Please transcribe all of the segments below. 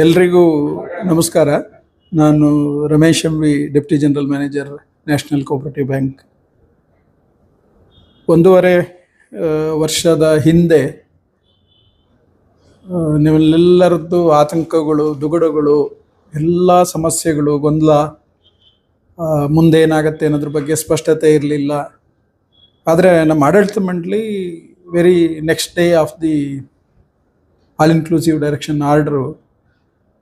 ಎಲ್ರಿಗೂ ನಮಸ್ಕಾರ. ನಾನು Ramesh M V, deputy general manager, national cooperative bank. 1.5 ವರ್ಷದ ಹಿಂದೆ ನಿಮ್ಮೆಲ್ಲರದ್ದು ಆತಂಕಗಳು, ದುಗುಡಗಳು, ಎಲ್ಲ ಸಮಸ್ಯೆಗಳು, ಗೊಂದಲ, ಮುಂದೆ ಏನಾಗುತ್ತೆ ಅನ್ನೋದ್ರ ಬಗ್ಗೆ ಸ್ಪಷ್ಟತೆ ಇರಲಿಲ್ಲ. ಆದರೆ ನಮ್ಮ ಆಡಳಿತ ಮಂಡಳಿ very next day of the all inclusive direction order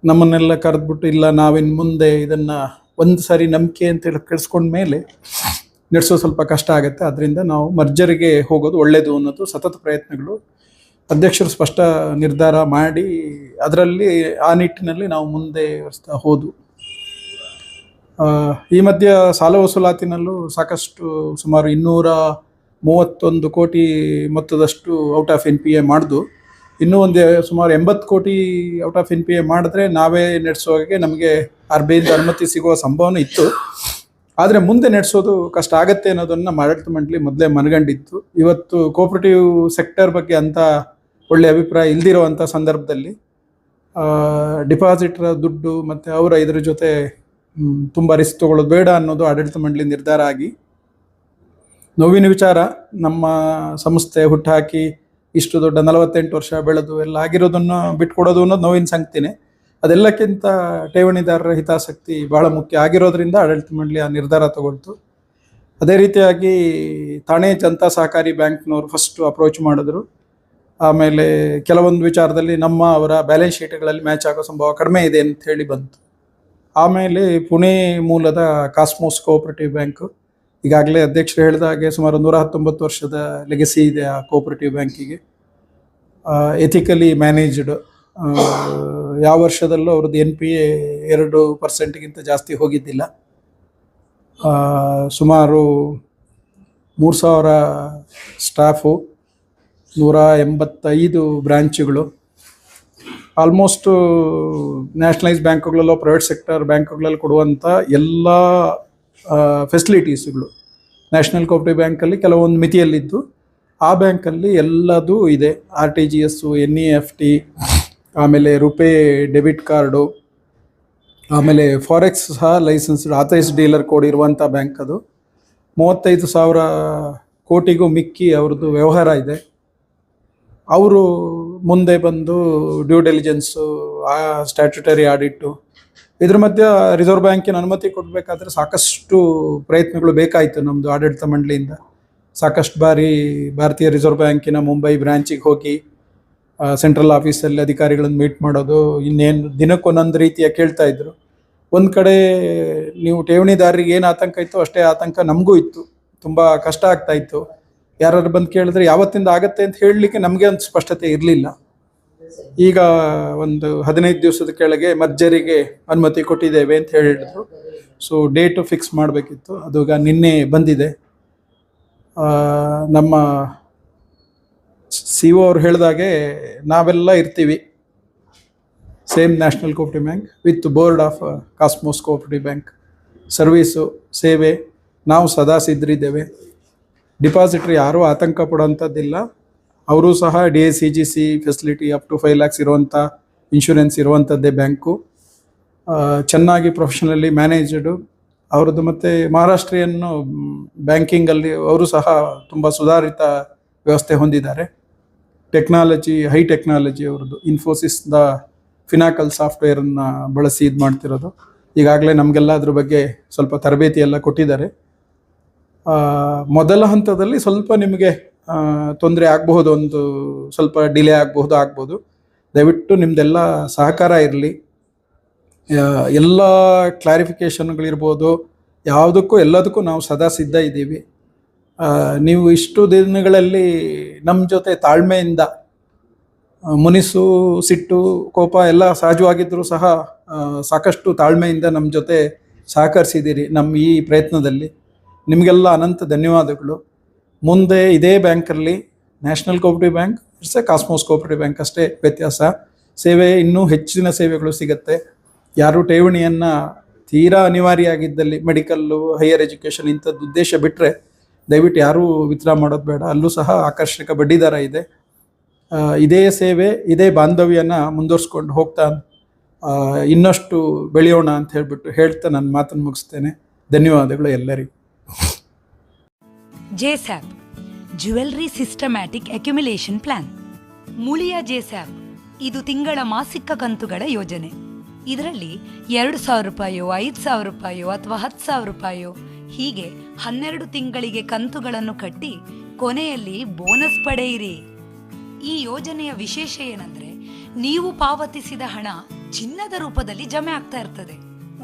ನಮ್ಮನ್ನೆಲ್ಲ ಕರೆದ್ಬಿಟ್ಟು, ಇಲ್ಲ ನಾವಿನ್ನು ಮುಂದೆ ಇದನ್ನು ಒಂದು ಸಾರಿ ನಂಬಿಕೆ ಅಂತೇಳಿ ಕೆಡಿಸ್ಕೊಂಡ ಮೇಲೆ ನಡೆಸೋ ಸ್ವಲ್ಪ ಕಷ್ಟ ಆಗುತ್ತೆ, ಅದರಿಂದ ನಾವು ಮರ್ಜರಿಗೆ ಹೋಗೋದು ಒಳ್ಳೆಯದು ಅನ್ನೋದು ಸತತ ಪ್ರಯತ್ನಗಳು. ಅಧ್ಯಕ್ಷರು ಸ್ಪಷ್ಟ ನಿರ್ಧಾರ ಮಾಡಿ ಅದರಲ್ಲಿ ಆ ನಿಟ್ಟಿನಲ್ಲಿ ನಾವು ಮುಂದೆ ಹೋದು. ಈ ಮಧ್ಯ ಸಾಲ ವಸೂಲಾತಿನಲ್ಲೂ ಸಾಕಷ್ಟು ಸುಮಾರು 231 ಕೋಟಿ ಮೊತ್ತದಷ್ಟು ಔಟ್ ಆಫ್ NPA ಮಾಡಿದು. ಇನ್ನೂ ಸುಮಾರು 80 ಕೋಟಿ ಔಟ್ ಆಫ್ NPA ಮಾಡಿದ್ರೆ ನಾವೇ ನಡೆಸೋಗೆ ನಮಗೆ RBIಯಿಂದ ಅನುಮತಿ ಸಿಗುವ ಸಂಭಾವನೆ ಇತ್ತು. ಆದರೆ ಮುಂದೆ ನಡೆಸೋದು ಕಷ್ಟ ಆಗತ್ತೆ ಅನ್ನೋದನ್ನು ಆಡಳಿತ ಮಂಡಳಿ ಮೊದಲೇ ಮನಗಂಡಿತ್ತು. ಇವತ್ತು ಕೋಆಪರೇಟಿವ್ ಸೆಕ್ಟರ್ ಬಗ್ಗೆ ಅಂತ ಒಳ್ಳೆಯ ಅಭಿಪ್ರಾಯ ಇಲ್ದಿರೋವಂಥ ಸಂದರ್ಭದಲ್ಲಿ ಡಿಪಾಸಿಟ್ರ ದುಡ್ಡು ಮತ್ತು ಅವರ ಇದರ ಜೊತೆ ತುಂಬ ರಿಸ್ಕ್ ತೊಗೊಳ್ಳೋದು ಬೇಡ ಅನ್ನೋದು ಆಡಳಿತ ಮಂಡಳಿ ನಿರ್ಧಾರ ಆಗಿ, ನೋವಿನ ವಿಚಾರ, ನಮ್ಮ ಸಂಸ್ಥೆ ಹುಟ್ಟಾಕಿ ಇಷ್ಟು ದೊಡ್ಡ 48 ವರ್ಷ ಬೆಳೆದು ಎಲ್ಲ ಆಗಿರೋದನ್ನು ಬಿಟ್ಕೊಡೋದು ಅನ್ನೋದು ನೋವಿನ ಸಂಗತಿನೇ. ಅದೆಲ್ಲಕ್ಕಿಂತ ಠೇವಣಿದಾರರ ಹಿತಾಸಕ್ತಿ ಬಹಳ ಮುಖ್ಯ ಆಗಿರೋದ್ರಿಂದ ಆಡಳಿತ ಮಂಡಳಿ ಆ ನಿರ್ಧಾರ ತಗೊಳ್ತು. ಅದೇ ರೀತಿಯಾಗಿ ಥಾಣೆ ಜನತಾ ಸಹಕಾರಿ ಬ್ಯಾಂಕ್ನವರು ಫಸ್ಟು ಅಪ್ರೋಚ್ ಮಾಡಿದ್ರು. ಆಮೇಲೆ ಕೆಲವೊಂದು ವಿಚಾರದಲ್ಲಿ ಅವರ ಬ್ಯಾಲೆನ್ಸ್ ಶೀಟ್ಗಳಲ್ಲಿ ಮ್ಯಾಚ್ ಆಗೋ ಸಂಭವ ಕಡಿಮೆ ಇದೆ ಅಂತ ಹೇಳಿ ಬಂತು. ಆಮೇಲೆ ಪುಣೆ ಮೂಲದ ಕಾಸ್ಮೋಸ್ ಕೋಆಪರೇಟಿವ್ ಬ್ಯಾಂಕು, ಈಗಾಗಲೇ ಅಧ್ಯಕ್ಷರು ಹೇಳಿದ ಹಾಗೆ ಸುಮಾರು 119 ವರ್ಷದ ಲೆಗಸಿ ಇದೆ ಆ ಕೋಆಪರೇಟಿವ್ ಬ್ಯಾಂಕಿಗೆ. ಎಥಿಕಲಿ ಮ್ಯಾನೇಜ್ಡ್, ಯಾವ ವರ್ಷದಲ್ಲೂ ಅವ್ರದ್ದು NPA 2% ಜಾಸ್ತಿ ಹೋಗಿದ್ದಿಲ್ಲ. ಸುಮಾರು 3000 ಸ್ಟಾಫು, 185 ಬ್ರಾಂಚುಗಳು, ಆಲ್ಮೋಸ್ಟ್ ನ್ಯಾಷನಲೈಸ್ ಬ್ಯಾಂಕುಗಳಲ್ಲೋ ಪ್ರೈವೇಟ್ ಸೆಕ್ಟರ್ ಬ್ಯಾಂಕುಗಳಲ್ಲಿ ಕೊಡುವಂಥ ಎಲ್ಲ ಫೆಸಿಲಿಟೀಸ್ಗಳು ನ್ಯಾಷನಲ್ ಕೋಆಪರೇಟಿವ್ ಬ್ಯಾಂಕಲ್ಲಿ ಕೆಲವೊಂದು ಮಿತಿಯಲ್ಲಿದ್ದು, ಆ ಬ್ಯಾಂಕಲ್ಲಿ ಎಲ್ಲದೂ ಇದೆ. RTGS, NEFT, ಆಮೇಲೆ ರುಪೇ ಡೆಬಿಟ್ ಕಾರ್ಡು, ಆಮೇಲೆ ಫಾರೆಕ್ಸ್ ಸಹ ಲೈಸೆನ್ಸ್ಡ್ ಆಥರೈಸ್ಡ್ ಡೀಲರ್ ಕೋಡ್ ಇರುವಂಥ ಬ್ಯಾಂಕ್ ಅದು. 35,000 ಕೋಟಿಗೂ ಮಿಕ್ಕಿ ಅವ್ರದ್ದು ವ್ಯವಹಾರ ಇದೆ. ಅವರು ಮುಂದೆ ಬಂದು ಡ್ಯೂ ಡೆಲಿಜೆನ್ಸು, ಸ್ಟ್ಯಾಟ್ಯುಟರಿ ಆಡಿಟ್ಟು, ಇದ್ರ ಮಧ್ಯೆ ರಿಸರ್ವ್ ಬ್ಯಾಂಕಿನ ಅನುಮತಿ ಕೊಡಬೇಕಾದ್ರೆ ಸಾಕಷ್ಟು ಪ್ರಯತ್ನಗಳು ಬೇಕಾಯಿತು ನಮ್ಮದು ಆಡಳಿತ ಮಂಡಳಿಯಿಂದ. ಸಾಕಷ್ಟು ಬಾರಿ ಭಾರತೀಯ ರಿಸರ್ವ್ ಬ್ಯಾಂಕಿನ ಮುಂಬೈ ಬ್ರಾಂಚಿಗೆ ಹೋಗಿ ಸೆಂಟ್ರಲ್ ಆಫೀಸಲ್ಲಿ ಅಧಿಕಾರಿಗಳನ್ನು ಮೀಟ್ ಮಾಡೋದು, ಇನ್ನೇನು ದಿನಕ್ಕೊಂದೊಂದು ರೀತಿಯ ಕೇಳ್ತಾ ಇದ್ರು. ಒಂದು ಕಡೆ ನೀವು ಠೇವಣಿದಾರರಿಗೆ ಏನು ಆತಂಕ ಇತ್ತು ಅಷ್ಟೇ ಆತಂಕ ನಮಗೂ ಇತ್ತು. ತುಂಬ ಕಷ್ಟ ಆಗ್ತಾ ಇತ್ತು. ಯಾರು ಬಂದು ಕೇಳಿದ್ರೆ ಯಾವತ್ತಿಂದ ಆಗತ್ತೆ ಅಂತ ಹೇಳಲಿಕ್ಕೆ ನಮಗೆ ಒಂದು ಸ್ಪಷ್ಟತೆ ಇರಲಿಲ್ಲ. ಈಗ ಒಂದು 15 ದಿವಸದ ಕೆಳಗೆ ಮರ್ಜರಿಗೆ ಅನುಮತಿ ಕೊಟ್ಟಿದ್ದೇವೆ ಅಂತ ಹೇಳಿದ್ರು. ಸೊ ಡೇಟು ಫಿಕ್ಸ್ ಮಾಡಬೇಕಿತ್ತು, ಅದು ಈಗ ನಿನ್ನೆ ಬಂದಿದೆ. ನಮ್ಮ CO ಅವ್ರು ಹೇಳಿದಾಗೆ ನಾವೆಲ್ಲ ಇರ್ತೀವಿ, same national cooperative bank with board of cosmos cooperative bank. Service, ಸೇವೆ ನಾವು ಸದಾ ಸಿದ್ಧರಿದ್ದೇವೆ. ಡಿಪಾಸಿಟ್ರಿ ಯಾರೂ ಆತಂಕ ಪಡೋಂಥದ್ದಿಲ್ಲ. ಅವರು ಸಹ DICGC facility up to 5 lakhs ಇರುವಂಥ ಇನ್ಶೂರೆನ್ಸ್ ಇರುವಂಥದ್ದೇ ಬ್ಯಾಂಕು. ಚೆನ್ನಾಗಿ ಪ್ರೊಫೆಷನಲಿ ಮ್ಯಾನೇಜ್ಡು ಅವ್ರದ್ದು. ಮತ್ತು ಮಹಾರಾಷ್ಟ್ರೀಯನ್ನು ಬ್ಯಾಂಕಿಂಗಲ್ಲಿ ಅವರು ಸಹ ತುಂಬ ಸುಧಾರಿತ ವ್ಯವಸ್ಥೆ ಹೊಂದಿದ್ದಾರೆ. ಟೆಕ್ನಾಲಜಿ, ಹೈ ಟೆಕ್ನಾಲಜಿ ಅವ್ರದ್ದು. ಇನ್ಫೋಸಿಸ್ದ ಫಿನಾಕಲ್ ಸಾಫ್ಟ್ವೇರನ್ನು ಬಳಸಿ ಇದು ಮಾಡ್ತಿರೋದು. ಈಗಾಗಲೇ ನಮಗೆಲ್ಲ ಅದ್ರ ಬಗ್ಗೆ ಸ್ವಲ್ಪ ತರಬೇತಿ ಎಲ್ಲ ಕೊಟ್ಟಿದ್ದಾರೆ. ಮೊದಲ ಹಂತದಲ್ಲಿ ಸ್ವಲ್ಪ ನಿಮಗೆ ತೊಂದರೆ ಆಗಬಹುದು, ಒಂದು ಸ್ವಲ್ಪ ಡಿಲೇ ಆಗ್ಬೋದು. ದಯವಿಟ್ಟು ನಿಮ್ಮದೆಲ್ಲ ಸಹಕಾರ ಇರಲಿ. ಎಲ್ಲ ಕ್ಲಾರಿಫಿಕೇಷನ್ಗಳಿರ್ಬೋದು, ಎಲ್ಲದಕ್ಕೂ ನಾವು ಸದಾ ಸಿದ್ಧ ಇದ್ದೀವಿ. ನೀವು ಇಷ್ಟು ದಿನಗಳಲ್ಲಿ ನಮ್ಮ ಜೊತೆ ತಾಳ್ಮೆಯಿಂದ, ಮುನಿಸು, ಸಿಟ್ಟು, ಕೋಪ ಎಲ್ಲ ಸಹಜವಾಗಿದ್ದರೂ ಸಹ ಸಾಕಷ್ಟು ತಾಳ್ಮೆಯಿಂದ ನಮ್ಮ ಜೊತೆ ಸಹಕರಿಸಿದ್ದೀರಿ ನಮ್ಮ ಈ ಪ್ರಯತ್ನದಲ್ಲಿ. ನಿಮಗೆಲ್ಲ ಅನಂತ ಧನ್ಯವಾದಗಳು. ಮುಂದೆ ಇದೇ ಬ್ಯಾಂಕಲ್ಲಿ national cooperative bank it's A cosmos cooperative bank ಅಷ್ಟೇ ವ್ಯತ್ಯಾಸ. ಸೇವೆ ಇನ್ನೂ ಹೆಚ್ಚಿನ ಸೇವೆಗಳು ಸಿಗುತ್ತೆ. ಯಾರು ಠೇವಣಿಯನ್ನು ತೀರಾ ಅನಿವಾರ್ಯ ಆಗಿದ್ದಲ್ಲಿ, ಮೆಡಿಕಲ್ಲು, ಹೈಯರ್ ಎಜುಕೇಷನ್ ಇಂಥದ್ದು ಉದ್ದೇಶ ಬಿಟ್ಟರೆ ದಯವಿಟ್ಟು ಯಾರೂ ವಿತ್ಡ್ರಾ ಮಾಡೋದು ಬೇಡ. ಅಲ್ಲೂ ಸಹ ಆಕರ್ಷಕ ಬಡ್ಡಿದರ ಇದೆ. ಇದೇ ಸೇವೆ ಇದೇ ಬಾಂಧವ್ಯನ ಮುಂದುವರ್ಸ್ಕೊಂಡು ಹೋಗ್ತಾ ಇನ್ನಷ್ಟು ಬೆಳೆಯೋಣ ಅಂತ ಹೇಳ್ತಾ ನನ್ನ ಮಾತನ್ನು ಮುಗಿಸ್ತೇನೆ. ಧನ್ಯವಾದಗಳು ಎಲ್ಲರಿಗೂ. JSAP jewellery systematic accumulation plan. Muliya JSAP ಇದು ತಿಂಗಳ ಮಾಸಿಕ ಕಂತುಗಳ ಯೋಜನೆ. ಇದರಲ್ಲಿ 2,000 ರೂಪಾಯೋ, 5,000 ರೂಪಾಯೋ ಅಥವಾ 10,000 ರೂಪಾಯೋ ಹೀಗೆ 12 ತಿಂಗಳಿಗೆ ಕಂತುಗಳನ್ನು ಕಟ್ಟಿ ಕೊನೆಯಲ್ಲಿ ಬೋನಸ್ ಪಡೆಯಿರಿ. ಈ ಯೋಜನೆಯ ವಿಶೇಷ ಏನಂದ್ರೆ, ನೀವು ಪಾವತಿಸಿದ ಹಣ ಚಿನ್ನದ ರೂಪದಲ್ಲಿ ಜಮೆ ಆಗ್ತಾ ಇರ್ತದೆ.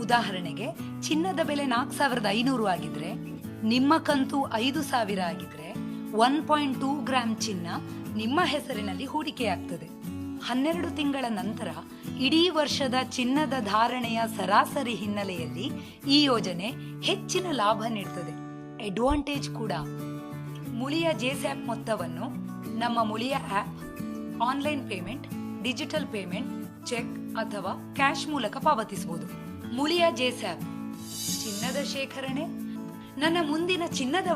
ಉದಾಹರಣೆಗೆ ಚಿನ್ನದ ಬೆಲೆ 4,500 ಆಗಿದ್ರೆ ನಿಮ್ಮ ಕಂತು 5,000 ಆಗಿದ್ರೆ 1.2 ಗ್ರಾಂ ಚಿನ್ನ ನಿಮ್ಮ ಹೆಸರಿನಲ್ಲಿ ಹೂಡಿಕೆಯಾಗ್ತದೆ. 12 ತಿಂಗಳ ನಂತರ ಇಡೀ ವರ್ಷದ ಚಿನ್ನದ ಧಾರಣೆಯ ಸರಾಸರಿ ಹಿನ್ನೆಲೆಯಲ್ಲಿ ಈ ಯೋಜನೆ ಹೆಚ್ಚಿನ ಲಾಭ ನೀಡುತ್ತದೆ. ಅಡ್ವಾಂಟೇಜ್ ಕೂಡ. ಮುಳಿಯ JSAP ಮೊತ್ತವನ್ನು ನಮ್ಮ Muliya app, online payment, digital payment, cheque ಅಥವಾ ಕ್ಯಾಶ್ ಮೂಲಕ ಪಾವತಿಸಬಹುದು. ಮುಳಿಯ JSAP ಚಿನ್ನದ ಶೇಖರಣೆ, ನನ್ನ ಮುಂದಿನ ಚಿನ್ನದ